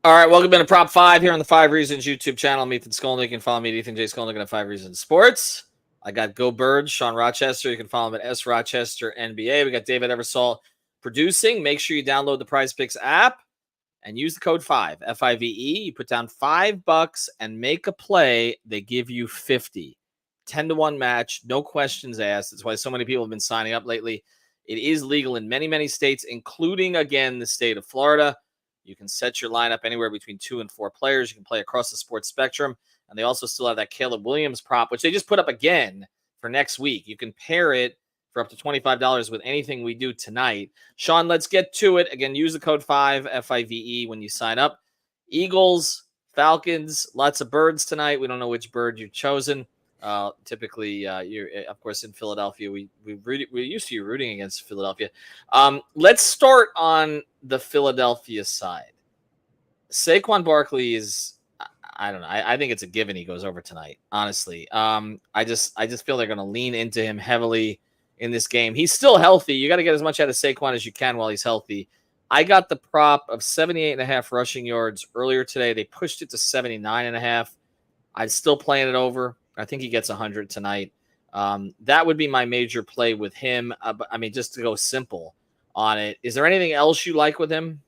All right, welcome to Prop 5 here on the 5 Reasons YouTube channel. I'm Ethan Skolnick. You can follow me at Ethan J. Skolnick at 5 Reasons Sports. I got Go Birds, Sean Rochester. You can follow him at S Rochester NBA. We got David Eversole producing. Make sure you download the PrizePicks app and use the code 5, F-I-V-E. You put down $5 and make a play. They give you 50. 10-1 match, no questions asked. That's why so many people have been signing up lately. It is legal in many, many states, including, again, the state of Florida. You can set your lineup anywhere between 2 and 4 players. You can play across the sports spectrum. And they also still have that Caleb Williams prop, which they just put up again for next week. You can pair it for up to $25 with anything we do tonight. Sean, let's get to it. Again, use the code 5, F-I-V-E, when you sign up. Eagles, Falcons, lots of birds tonight. We don't know which bird you've chosen. Typically, you're, of course, in Philadelphia. We're used to you rooting against Philadelphia. Let's start on the Philadelphia side. Saquon Barkley is, I don't know. I think it's a given he goes over tonight, honestly. I just feel they're going to lean into him heavily in this game. He's still healthy. You got to get as much out of Saquon as you can while he's healthy. I got the prop of 78.5 rushing yards earlier today. They pushed it to 79.5. I'm still playing it over. I think he gets 100 tonight. That would be my major play with him. I mean, just to go simple on it. Is there anything else you like with him?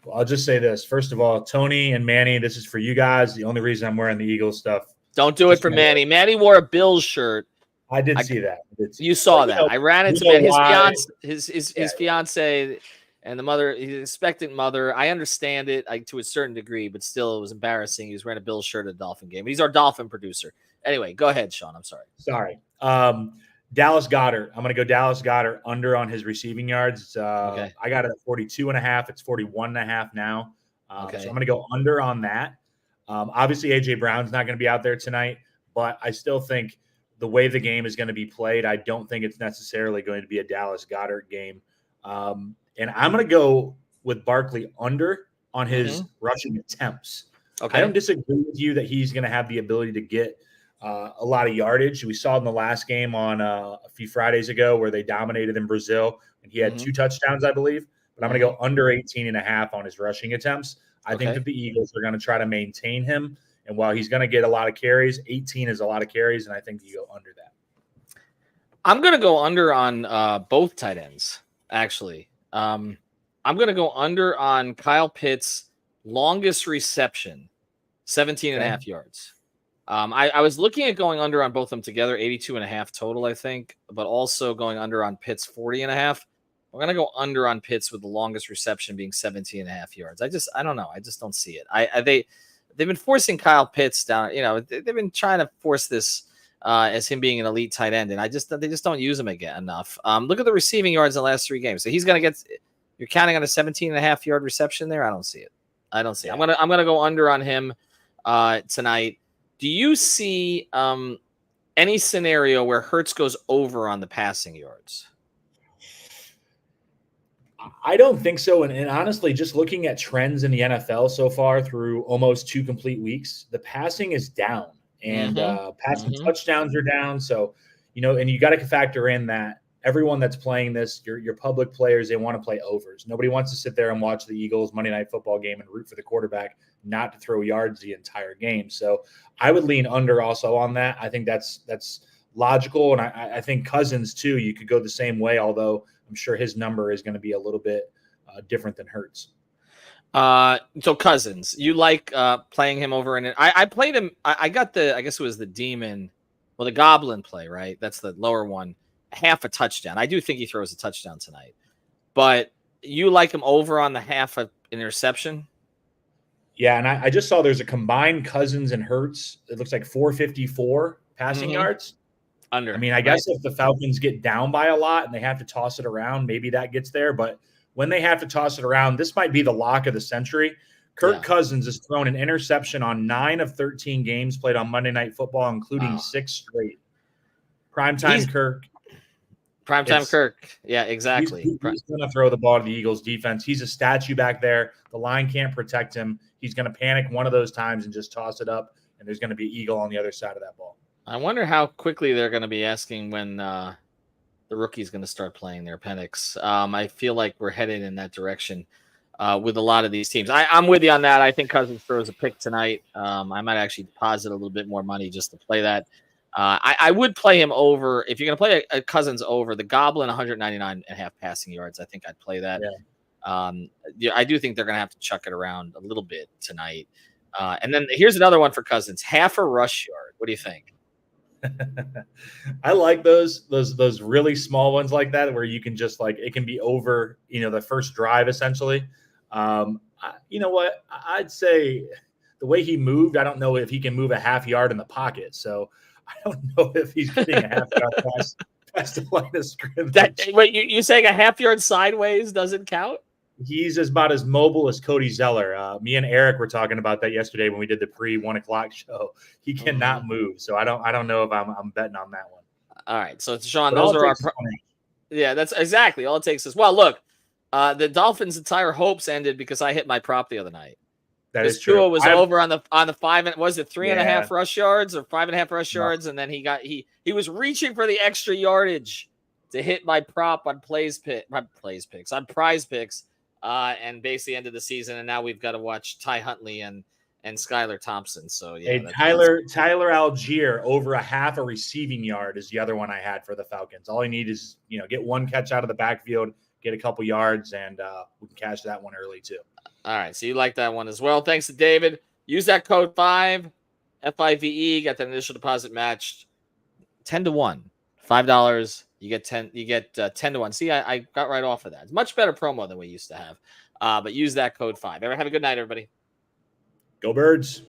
Well, I'll just say this. First of all, Tony and Manny, this is for you guys. The only reason I'm wearing the Eagles stuff. Don't do it for Manny. Manny wore a Bills shirt. I did see that. You saw that. I ran into his fiance and the mother, his expectant mother. I understand it to a certain degree, but still it was embarrassing. He was wearing a Bills shirt at a Dolphin game. He's our Dolphin producer. Anyway, go ahead, Sean. I'm sorry. Sorry. Dallas Goedert. I'm going to go Dallas Goedert under on his receiving yards. Okay. I got it at 42.5. It's 41.5 now. So I'm going to go under on that. Obviously, A.J. Brown's not going to be out there tonight, but I still think the way the game is going to be played, I don't think it's necessarily going to be a Dallas Goedert game. And I'm going to go with Barkley under on his rushing attempts. Okay. I don't disagree with you that he's going to have the ability to get a lot of yardage. We saw in the last game on a few Fridays ago where they dominated in Brazil, and he had 2 touchdowns, I believe. But I'm going to go under 18.5 on his rushing attempts. I think that the Eagles are going to try to maintain him. And while he's going to get a lot of carries, 18 is a lot of carries, and I think you go under that. I'm going to go under on both tight ends, actually. I'm going to go under on Kyle Pitts' longest reception, 17.5 yards. I was looking at going under on both of them together, 82.5 total, I think, but also going under on Pitts 40.5. We're going to go under on Pitts with the longest reception being 17.5 yards. I don't know. I just don't see it. They've been forcing Kyle Pitts down. You know, they've been trying to force this as him being an elite tight end, and they just don't use him again enough. Look at the receiving yards in the last 3 games. So he's going to get. You're counting on a 17.5 yard reception there. I don't see it. I'm gonna go under on him tonight. Do you see any scenario where Hurts goes over on the passing yards? I don't think so. And honestly, just looking at trends in the NFL so far through almost 2 complete weeks, the passing is down and passing touchdowns are down. So, and you got to factor in that everyone that's playing this, your public players, they want to play overs. Nobody wants to sit there and watch the Eagles Monday Night Football game and root for the quarterback not to throw yards the entire game. So I would lean under also on that. I think that's logical. And I think Cousins too, you could go the same way, although I'm sure his number is going to be a little bit different than Hurts. So Cousins, you like playing him over in it. I played him. I got I guess it was the Demon, the Goblin play, right? That's the lower one. Half a touchdown. I do think he throws a touchdown tonight. But you like him over on the half of interception? Yeah, and I just saw there's a combined Cousins and Hurts. It looks like 454 passing yards. Under. I mean, I guess if the Falcons get down by a lot and they have to toss it around, maybe that gets there. But when they have to toss it around, this might be the lock of the century. Kirk Cousins has thrown an interception on 9 of 13 games played on Monday Night Football, including 6 straight. Primetime Kirk. Primetime Kirk. Yeah, exactly. He's going to throw the ball to the Eagles defense. He's a statue back there. The line can't protect him. He's going to panic one of those times and just toss it up, and there's going to be Eagle on the other side of that ball. I wonder how quickly they're going to be asking when the rookie's going to start playing their Penix. I feel like we're headed in that direction. with a lot of these teams. I'm with you on that. I think Cousins throws a pick tonight. I might actually deposit a little bit more money just to play that. I would play him over. If you're going to play a Cousins over, the Goblin 199.5 passing yards, I think I'd play that. I do think they're going to have to chuck it around a little bit tonight. And then here's another one for Cousins, half a rush yard. What do you think? I like those really small ones like that, where you can just like, it can be over, the first drive essentially. You know what? I'd say the way he moved, I don't know if he can move a half yard in the pocket. So I don't know if he's getting a half yard past the line of scrimmage. Wait, you saying a half yard sideways doesn't count? He's about as mobile as Cody Zeller. Me and Eric were talking about that yesterday when we did the pre-1 o'clock show. He cannot move, so I don't know if I'm betting on that one. All right, so Sean, those are our. Yeah, that's exactly all it takes is. Well, look, the Dolphins' entire hopes ended because I hit my prop the other night. That is true. Tua was over on the 5. Was it 3.5 rush yards or 5.5 rush yards? And then he was reaching for the extra yardage to hit my prop on PrizePicks. And basically ended the season, and now we've got to watch Ty Huntley and Skylar Thompson. So yeah, Tyler Algier over a half a receiving yard is the other one I had for the Falcons. All I need is get one catch out of the backfield, get a couple yards, and we can cash that one early too. All right, so you like that one as well. Thanks to David. Use that code 5 FIVE. Got that initial deposit matched 10-1, $5. You get 10. You get 10-1. See, I got right off of that. It's much better promo than we used to have. But use that code 5. Have a good night, everybody. Go Birds.